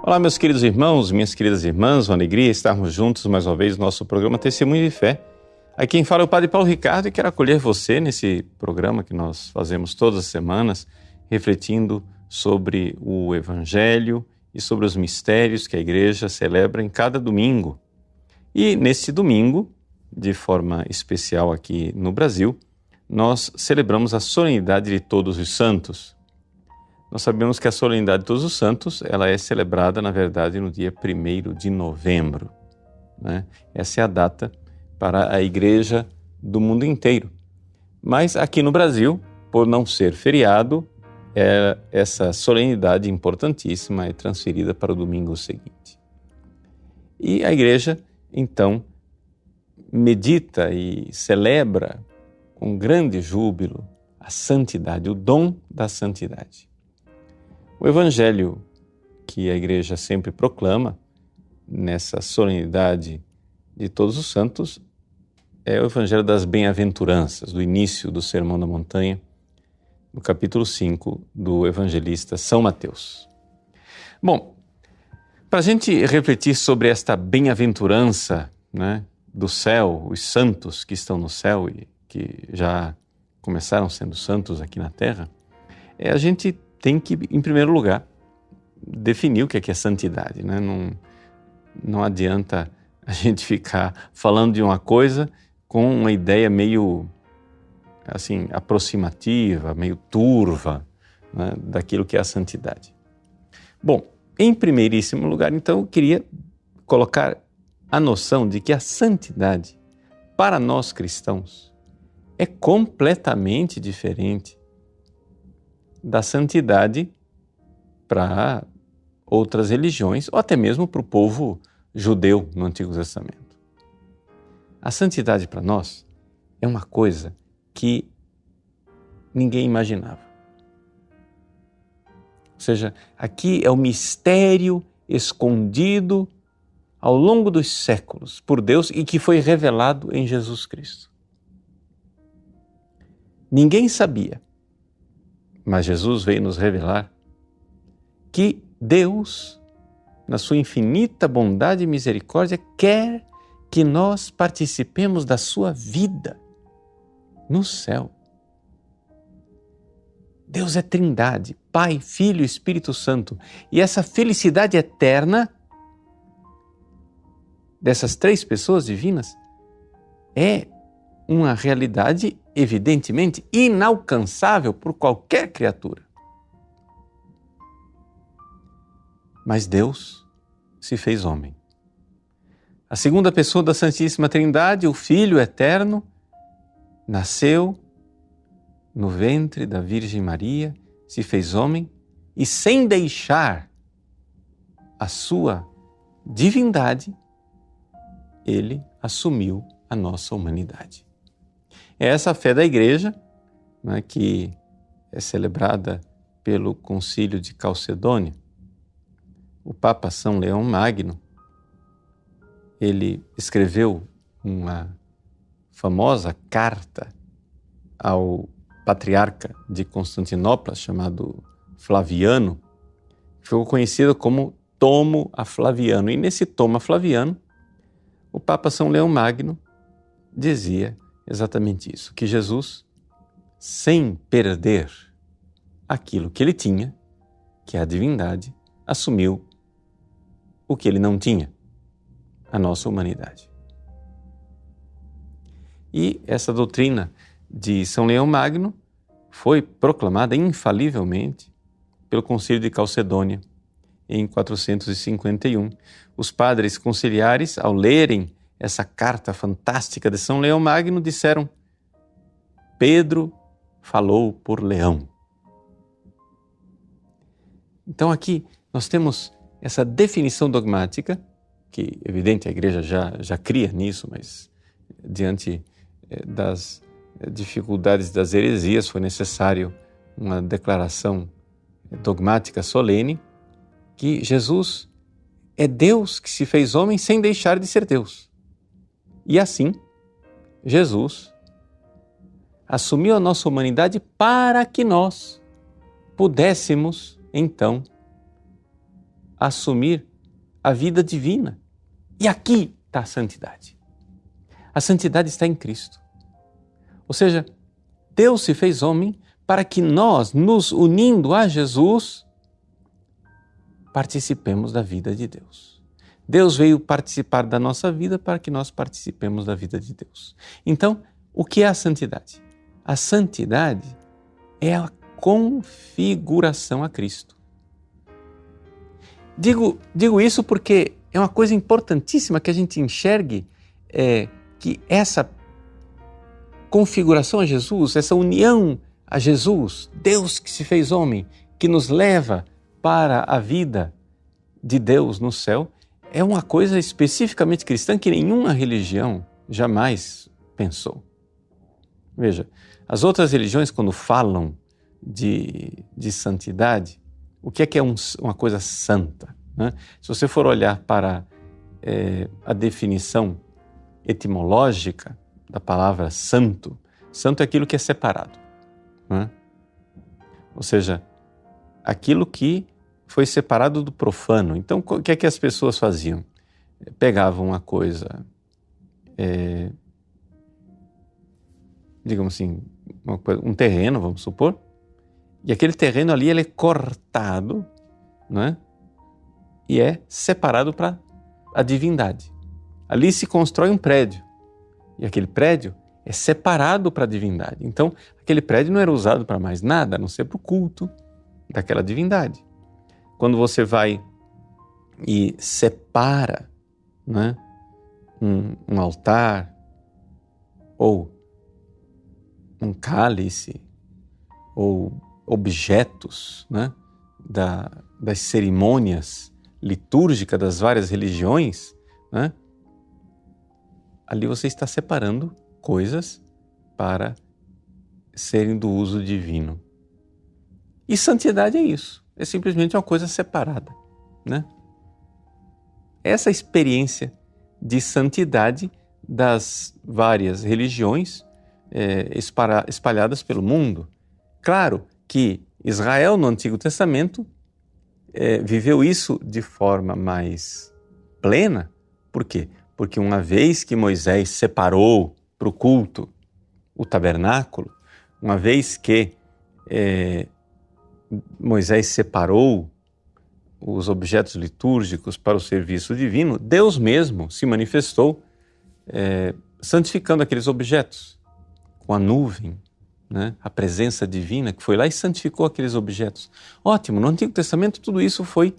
Olá, meus queridos irmãos, minhas queridas irmãs, uma alegria estarmos juntos mais uma vez no nosso programa Testemunho de Fé. Aqui quem fala é o Padre Paulo Ricardo e quero acolher você nesse programa que nós fazemos todas as semanas, refletindo sobre o Evangelho e sobre os mistérios que a Igreja celebra em cada domingo. E nesse domingo, de forma especial aqui no Brasil, nós celebramos a solenidade de Todos os Santos. Nós sabemos que a solenidade de Todos os Santos ela é celebrada, na verdade, no dia 1º de novembro. Né? Essa é a data para a Igreja do mundo inteiro. Mas aqui no Brasil, por não ser feriado, essa solenidade importantíssima é transferida para o domingo seguinte. E a Igreja, então, medita e celebra com grande júbilo a santidade, o dom da santidade. O Evangelho que a Igreja sempre proclama nessa solenidade de Todos os Santos é o Evangelho das Bem-aventuranças, do início do Sermão da Montanha, no capítulo 5 do evangelista São Mateus. Bom, para a gente refletir sobre esta bem-aventurança, né, do céu, os santos que estão no céu e que já começaram sendo santos aqui na terra, a gente tem que, em primeiro lugar, definir o que é santidade. Né? Não adianta a gente ficar falando de uma coisa com uma ideia meio assim, aproximativa, meio turva, né, daquilo que é a santidade. Bom, em primeiríssimo lugar, então, eu queria colocar a noção de que a santidade, para nós cristãos, é completamente diferente da santidade para outras religiões, ou até mesmo para o povo judeu no Antigo Testamento. A santidade para nós é uma coisa que ninguém imaginava. Ou seja, aqui é o mistério escondido ao longo dos séculos por Deus e que foi revelado em Jesus Cristo. Ninguém sabia, mas Jesus veio nos revelar que Deus, na sua infinita bondade e misericórdia, quer que nós participemos da sua vida no céu. Deus é Trindade, Pai, Filho e Espírito Santo. E essa felicidade eterna dessas três pessoas divinas é uma realidade evidentemente inalcançável por qualquer criatura. Mas Deus se fez homem. A segunda pessoa da Santíssima Trindade, o Filho eterno, nasceu no ventre da Virgem Maria, se fez homem e, sem deixar a sua divindade, ele assumiu a nossa humanidade. É essa a fé da Igreja, né, que é celebrada pelo Concílio de Calcedônia. O Papa São Leão Magno, ele escreveu uma famosa carta ao patriarca de Constantinopla, chamado Flaviano, que ficou conhecido como Tomo a Flaviano. E nesse Tomo a Flaviano, o Papa São Leão Magno dizia exatamente isso, que Jesus, sem perder aquilo que ele tinha, que é a divindade, assumiu o que ele não tinha, a nossa humanidade. E essa doutrina de São Leão Magno foi proclamada infalivelmente pelo Concílio de Calcedônia em 451. Os padres conciliares, ao lerem essa carta fantástica de São Leão Magno, disseram: Pedro falou por Leão. Então aqui nós temos essa definição dogmática, que evidente a Igreja já cria nisso, mas diante das dificuldades das heresias foi necessário uma declaração dogmática solene, que Jesus é Deus que se fez homem sem deixar de ser Deus. E assim, Jesus assumiu a nossa humanidade para que nós pudéssemos, então, assumir a vida divina. E aqui está a santidade. A santidade está em Cristo. Ou seja, Deus se fez homem para que nós, nos unindo a Jesus, participemos da vida de Deus. Deus veio participar da nossa vida para que nós participemos da vida de Deus. Então, o que é a santidade? A santidade é a configuração a Cristo. Digo isso porque é uma coisa importantíssima que a gente enxergue que essa configuração a Jesus, essa união a Jesus, Deus que se fez homem, que nos leva para a vida de Deus no céu, é uma coisa especificamente cristã que nenhuma religião jamais pensou. Veja, as outras religiões, quando falam de santidade, o que é uma coisa santa? Né? Se você for olhar para a definição etimológica da palavra santo, santo é aquilo que é separado. Né? Ou seja, aquilo que foi separado do profano. Então, o que é que as pessoas faziam? Pegavam uma coisa, digamos assim, um terreno, vamos supor, e aquele terreno ali ele é cortado, né? E é separado para a divindade. Ali se constrói um prédio, e aquele prédio é separado para a divindade. Então, aquele prédio não era usado para mais nada, a não ser para o culto daquela divindade. Quando você vai e separa, né, um altar ou um cálice ou objetos, né, das cerimônias litúrgicas das várias religiões, né, ali você está separando coisas para serem do uso divino. E santidade é isso. É simplesmente uma coisa separada, né? Essa experiência de santidade das várias religiões espalhadas pelo mundo. Claro que Israel, no Antigo Testamento, viveu isso de forma mais plena. Por quê? Porque uma vez que Moisés separou para o culto o tabernáculo, uma vez que Moisés separou os objetos litúrgicos para o serviço divino, Deus mesmo se manifestou santificando aqueles objetos com a nuvem, né? A presença divina que foi lá e santificou aqueles objetos. Ótimo, no Antigo Testamento tudo isso foi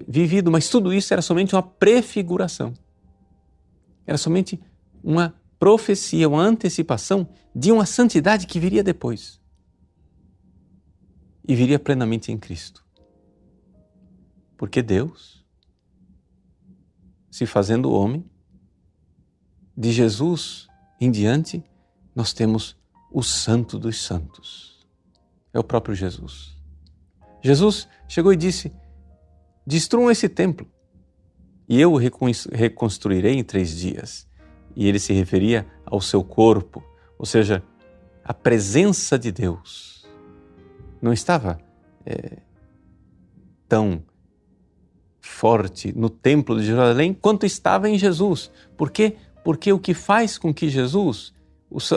vivido, mas tudo isso era somente uma prefiguração. Era somente uma profecia, uma antecipação de uma santidade que viria depois. E viria plenamente em Cristo. Porque Deus, se fazendo homem, de Jesus em diante, nós temos o Santo dos Santos. É o próprio Jesus. Jesus chegou e disse: destruam esse templo e eu o reconstruirei em 3 dias. E ele se referia ao seu corpo, ou seja, a presença de Deus não estava tão forte no templo de Jerusalém quanto estava em Jesus. Por quê? Porque o que faz com que Jesus,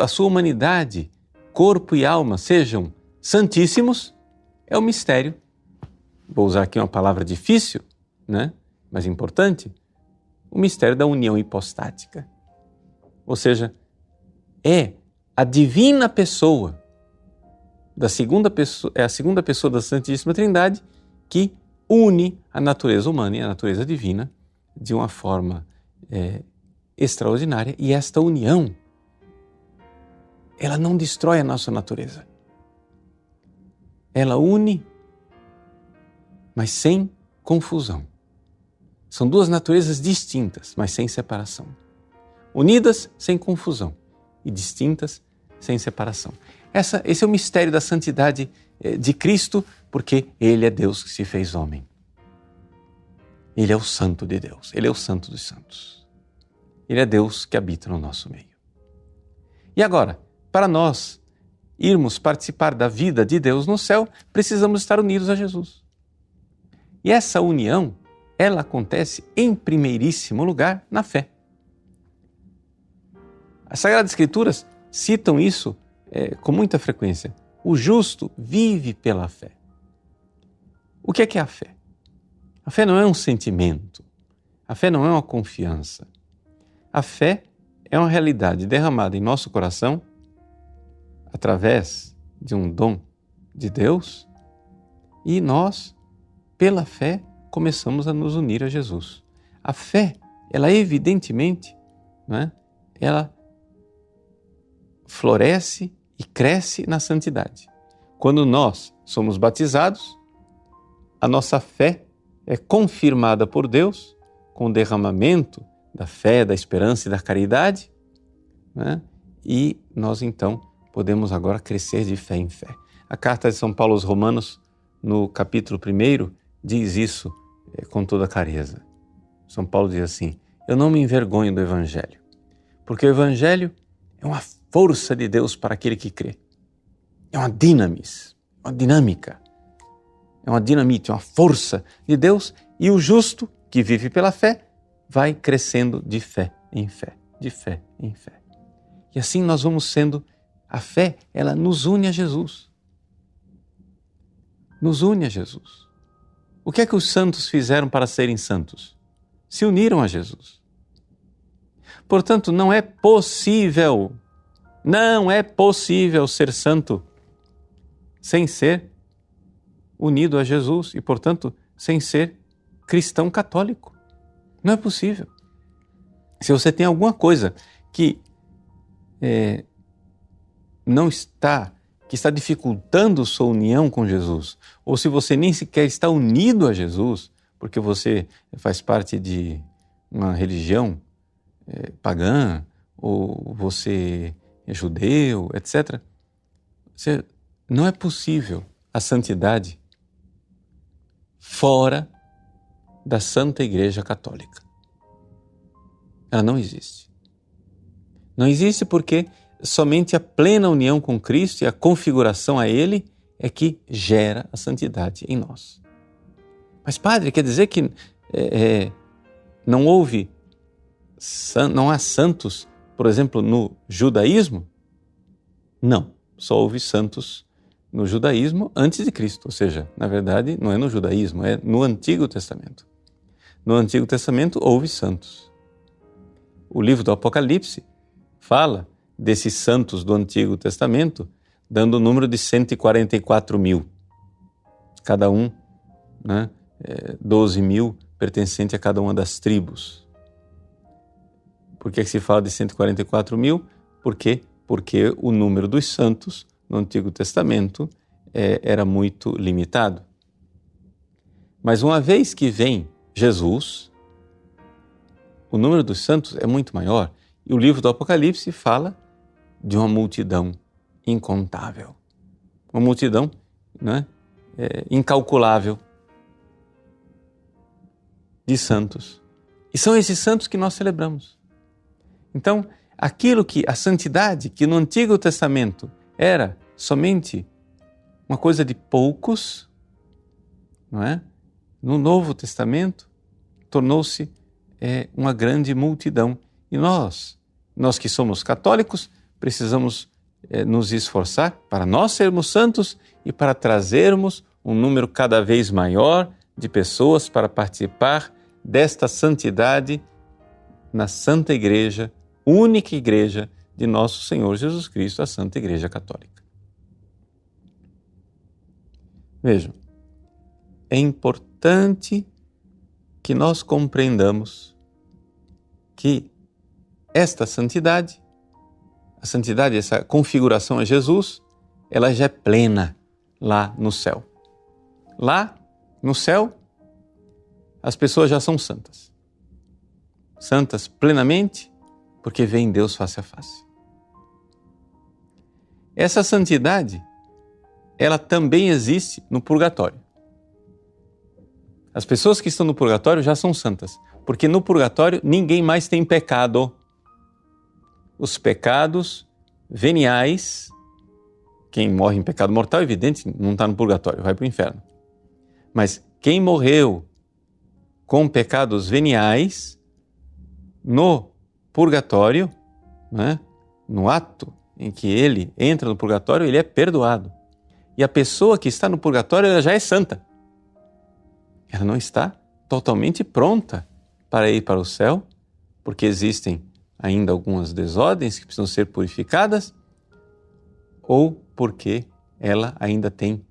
a sua humanidade, corpo e alma sejam santíssimos é o mistério. Vou usar aqui uma palavra difícil, né? Mas importante. O mistério da união hipostática. Ou seja, é a divina pessoa, é a segunda pessoa da Santíssima Trindade que une a natureza humana e a natureza divina de uma forma extraordinária. E esta união, ela não destrói a nossa natureza. Ela une, mas sem confusão. São 2 naturezas distintas, mas sem separação. Unidas sem confusão e distintas sem separação. Esse é o mistério da santidade de Cristo, porque Ele é Deus que se fez homem. Ele é o Santo de Deus, Ele é o Santo dos Santos. Ele é Deus que habita no nosso meio. E agora, para nós irmos participar da vida de Deus no céu, precisamos estar unidos a Jesus. E essa união, ela acontece em primeiríssimo lugar na fé. As Sagradas Escrituras citam isso com muita frequência. O justo vive pela fé. O que é a fé? A fé não é um sentimento. A fé não é uma confiança. A fé é uma realidade derramada em nosso coração através de um dom de Deus e nós, pela fé, começamos a nos unir a Jesus. A fé, ela evidentemente, ela floresce e cresce na santidade. Quando nós somos batizados, a nossa fé é confirmada por Deus com o derramamento da fé, da esperança e da caridade, e nós então podemos agora crescer de fé em fé. A carta de São Paulo aos Romanos, no capítulo 1, diz isso com toda clareza. São Paulo diz assim: eu não me envergonho do Evangelho, porque o Evangelho é uma força de Deus para aquele que crê. É uma dinamis, uma dinâmica, é uma dinamite, uma força de Deus, e o justo que vive pela fé vai crescendo de fé em fé, de fé em fé. E assim nós vamos sendo, a fé, ela nos une a Jesus. Nos une a Jesus. O que é que os santos fizeram para serem santos? Se uniram a Jesus. Portanto, não é possível ser santo sem ser unido a Jesus e, portanto, sem ser cristão católico. Não é possível. Se você tem alguma coisa que está dificultando sua união com Jesus, ou se você nem sequer está unido a Jesus, porque você faz parte de uma religião pagã, ou você é judeu, etc., não é possível a santidade fora da Santa Igreja Católica. Ela não existe. Não existe porque somente a plena união com Cristo e a configuração a Ele é que gera a santidade em nós. Mas, padre, quer dizer que não há santos, por exemplo, no judaísmo? Não, só houve santos no judaísmo antes de Cristo, ou seja, na verdade, não é no judaísmo, é no Antigo Testamento. No Antigo Testamento houve santos. O livro do Apocalipse fala desses santos do Antigo Testamento, dando o número de 144 mil. Cada um, 12 mil pertencente a cada uma das tribos. Por que se fala de 144 mil? Porque o número dos santos no Antigo Testamento era muito limitado. Mas uma vez que vem Jesus, o número dos santos é muito maior. E o livro do Apocalipse fala de uma multidão incontável. Uma multidão incalculável de santos. E são esses santos que nós celebramos. Então, a santidade que no Antigo Testamento era somente uma coisa de poucos, no Novo Testamento tornou-se uma grande multidão. E nós que somos católicos, precisamos nos esforçar para nós sermos santos e para trazermos um número cada vez maior de pessoas para participar desta santidade na Santa Igreja, única Igreja de nosso Senhor Jesus Cristo, a Santa Igreja Católica. Vejam, é importante que nós compreendamos que esta santidade, a santidade, essa configuração a Jesus, ela já é plena lá no céu. Lá no céu, as pessoas já são santas. Santas plenamente, porque veem Deus face a face. Essa santidade, ela também existe no purgatório. As pessoas que estão no purgatório já são santas, porque no purgatório ninguém mais tem pecado. Os pecados veniais, quem morre em pecado mortal, evidente, não está no purgatório, vai para o inferno. Mas quem morreu com pecados veniais no purgatório, né, no ato em que ele entra no purgatório, ele é perdoado. E a pessoa que está no purgatório, ela já é santa. Ela não está totalmente pronta para ir para o céu, porque existem ainda algumas desordens que precisam ser purificadas, ou porque ela ainda tem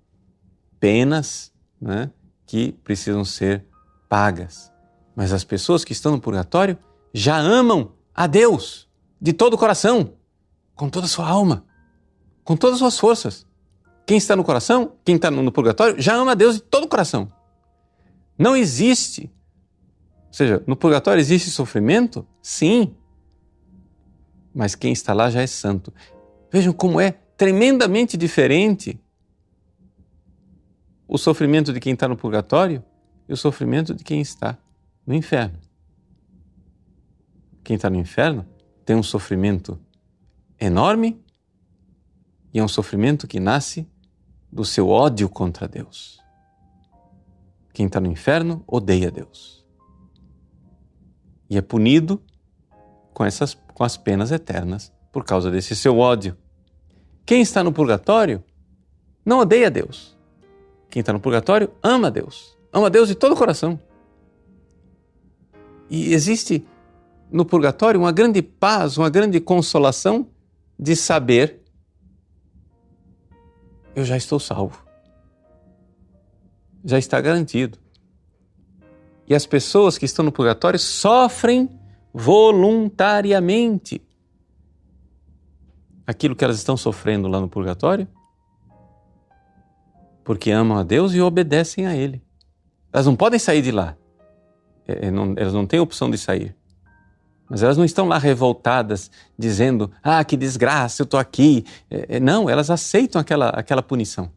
penas, né, que precisam ser pagas. Mas as pessoas que estão no purgatório já amam a Deus de todo o coração, com toda a sua alma, com todas as suas forças. Quem está no coração, quem está no purgatório, já ama a Deus de todo o coração. Não existe, ou seja, no purgatório existe sofrimento? Sim. Mas quem está lá já é santo. Vejam como é tremendamente diferente o sofrimento de quem está no purgatório e o sofrimento de quem está no inferno. Quem está no inferno tem um sofrimento enorme e é um sofrimento que nasce do seu ódio contra Deus. Quem está no inferno odeia Deus e é punido com as penas eternas por causa desse seu ódio. Quem está no purgatório não odeia Deus. Quem está no purgatório ama Deus de todo o coração. E existe no purgatório uma grande paz, uma grande consolação de saber: eu já estou salvo. Já está garantido. E as pessoas que estão no purgatório sofrem voluntariamente aquilo que elas estão sofrendo lá no purgatório, porque amam a Deus e obedecem a Ele. Elas não podem sair de lá. Elas não têm opção de sair. Mas elas não estão lá revoltadas, dizendo: que desgraça, eu estou aqui. Não, elas aceitam aquela punição.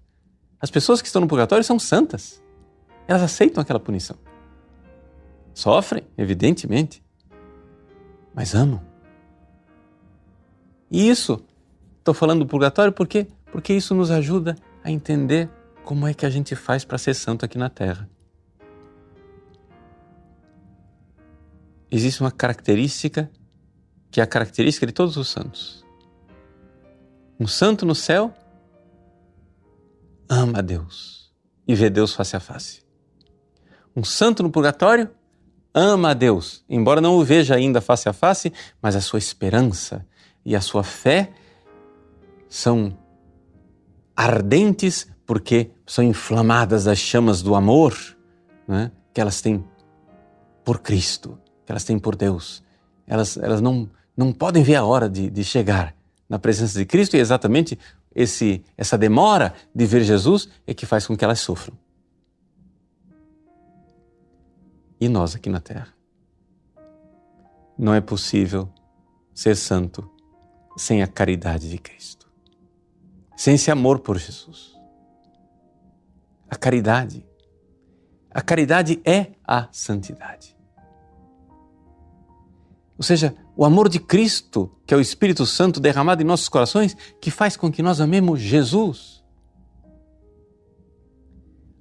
As pessoas que estão no purgatório são santas. Elas aceitam aquela punição. Sofrem, evidentemente, mas amam. E isso, estou falando do purgatório porque isso nos ajuda a entender como é que a gente faz para ser santo aqui na Terra. Existe uma característica que é a característica de todos os santos. Um santo no céu ama a Deus e vê Deus face a face. Um santo no purgatório ama a Deus, embora não o veja ainda face a face, mas a sua esperança e a sua fé são ardentes porque são inflamadas as chamas do amor, né, que elas têm por Cristo, que elas têm por Deus. Elas não podem ver a hora de chegar na presença de Cristo, e exatamente essa demora de ver Jesus é que faz com que elas sofram. E nós aqui na Terra? Não é possível ser santo sem a caridade de Cristo, sem esse amor por Jesus. A caridade é a santidade. Ou seja, o amor de Cristo, que é o Espírito Santo derramado em nossos corações, que faz com que nós amemos Jesus.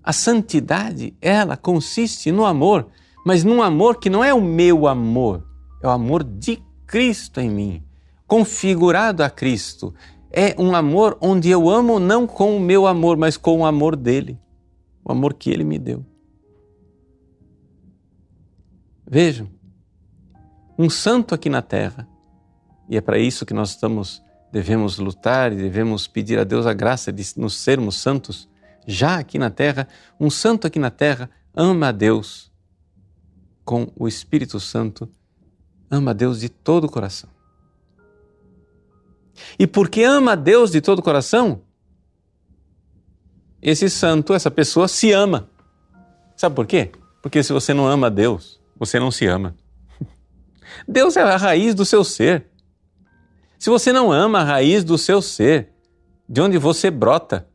A santidade, ela consiste no amor, mas num amor que não é o meu amor, é o amor de Cristo em mim, configurado a Cristo. É um amor onde eu amo não com o meu amor, mas com o amor dele, o amor que ele me deu. Vejam, um santo aqui na Terra, e é para isso que nós devemos lutar e devemos pedir a Deus a graça de nos sermos santos, já aqui na Terra. Um santo aqui na Terra ama a Deus com o Espírito Santo, ama a Deus de todo o coração. E porque ama a Deus de todo o coração, esse santo, essa pessoa se ama. Sabe por quê? Porque se você não ama a Deus, você não se ama. Deus é a raiz do seu ser. Se você não ama a raiz do seu ser, de onde você brota,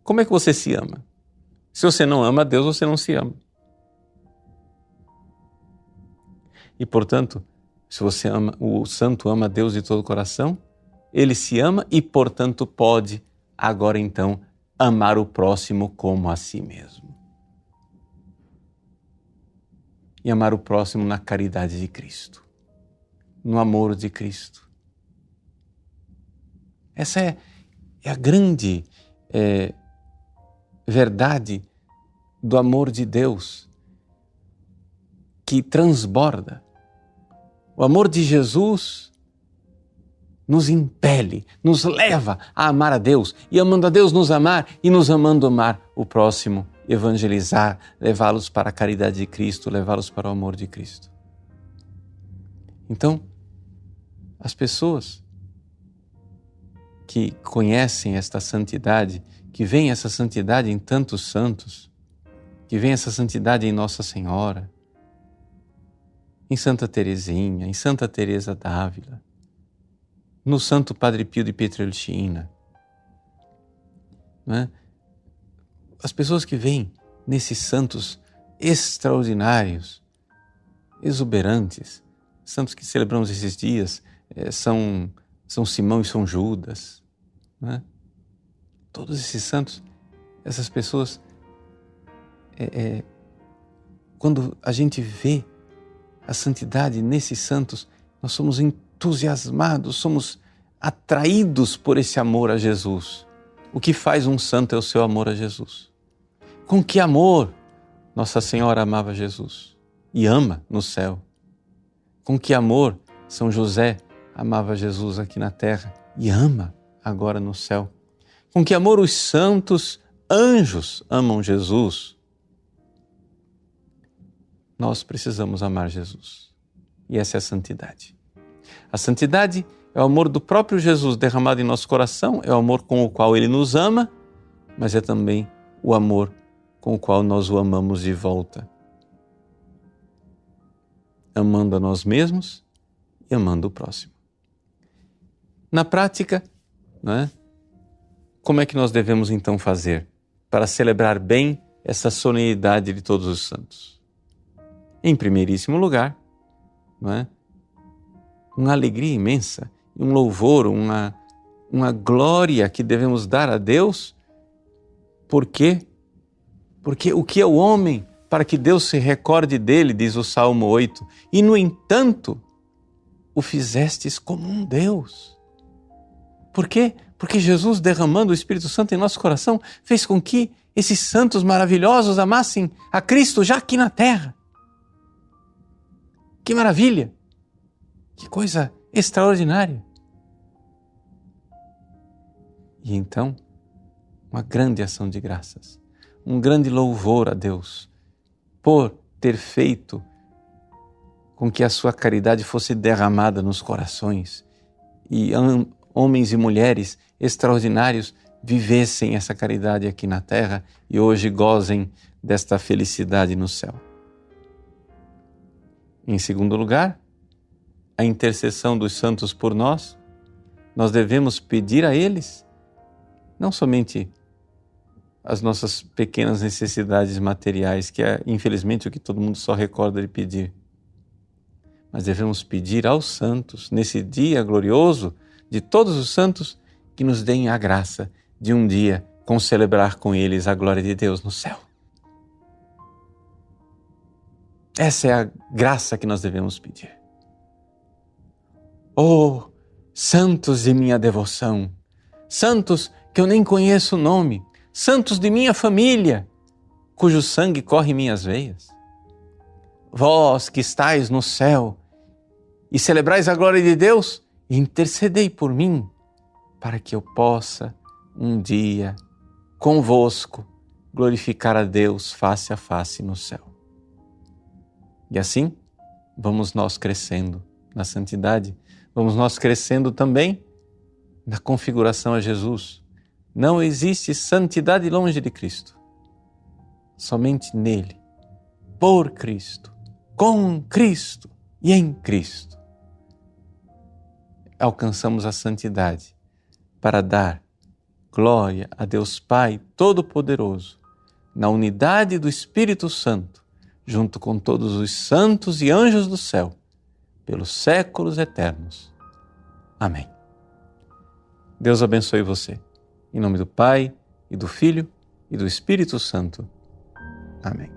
como é que você se ama? Se você não ama a Deus, você não se ama. E, portanto, se você ama, o santo ama a Deus de todo o coração, ele se ama e, portanto, pode agora então amar o próximo como a si mesmo. E amar o próximo na caridade de Cristo, no amor de Cristo. Essa é a grande verdade do amor de Deus, que transborda. O amor de Jesus nos impele, nos leva a amar a Deus, e amando a Deus nos amar, e nos amando amar o próximo, evangelizar, levá-los para a caridade de Cristo, levá-los para o amor de Cristo. Então, as pessoas que conhecem esta santidade, que veem essa santidade em tantos santos, que veem essa santidade em Nossa Senhora, em Santa Teresinha, em Santa Teresa d'Ávila, no Santo Padre Pio de Pietrelcina, né? As pessoas que veem nesses santos extraordinários, exuberantes, santos que celebramos esses dias, São Simão e São Judas, né? Todos esses santos, essas pessoas, quando a gente vê a santidade nesses santos, nós somos entusiasmados, somos atraídos por esse amor a Jesus. O que faz um santo é o seu amor a Jesus. Com que amor Nossa Senhora amava Jesus e ama no céu. Com que amor São José amava Jesus aqui na terra e ama agora no céu. Com que amor os santos anjos amam Jesus. Nós precisamos amar Jesus. E essa é a santidade. A santidade é o amor do próprio Jesus derramado em nosso coração, é o amor com o qual Ele nos ama, mas é também o amor com o qual nós o amamos de volta. Amando a nós mesmos e amando o próximo. Na prática, né, como é que nós devemos então fazer para celebrar bem essa solenidade de todos os santos? Em primeiríssimo lugar, não é? Uma alegria imensa, um louvor, uma glória que devemos dar a Deus. Por quê? Porque o que é o homem para que Deus se recorde dele, diz o Salmo 8, e no entanto o fizestes como um Deus. Por quê? Porque Jesus, derramando o Espírito Santo em nosso coração, fez com que esses santos maravilhosos amassem a Cristo já aqui na terra. Que maravilha! Que coisa extraordinária! E então, uma grande ação de graças, um grande louvor a Deus por ter feito com que a sua caridade fosse derramada nos corações e homens e mulheres extraordinários vivessem essa caridade aqui na terra e hoje gozem desta felicidade no céu. Em segundo lugar, a intercessão dos santos por nós. Nós devemos pedir a eles não somente as nossas pequenas necessidades materiais, que é infelizmente o que todo mundo só recorda de pedir, mas devemos pedir aos santos, nesse dia glorioso de todos os santos, que nos deem a graça de um dia concelebrar com eles a glória de Deus no céu. Essa é a graça que nós devemos pedir. Oh, santos de minha devoção, santos que eu nem conheço o nome, santos de minha família, cujo sangue corre em minhas veias. Vós que estais no céu e celebrais a glória de Deus, intercedei por mim, para que eu possa um dia convosco glorificar a Deus face a face no céu. E assim, vamos nós crescendo na santidade, vamos nós crescendo também na configuração a Jesus. Não existe santidade longe de Cristo. Somente nele, por Cristo, com Cristo e em Cristo, alcançamos a santidade para dar glória a Deus Pai Todo-Poderoso, na unidade do Espírito Santo, junto com todos os santos e anjos do céu, pelos séculos eternos. Amém. Deus abençoe você. Em nome do Pai, e do Filho, e do Espírito Santo. Amém.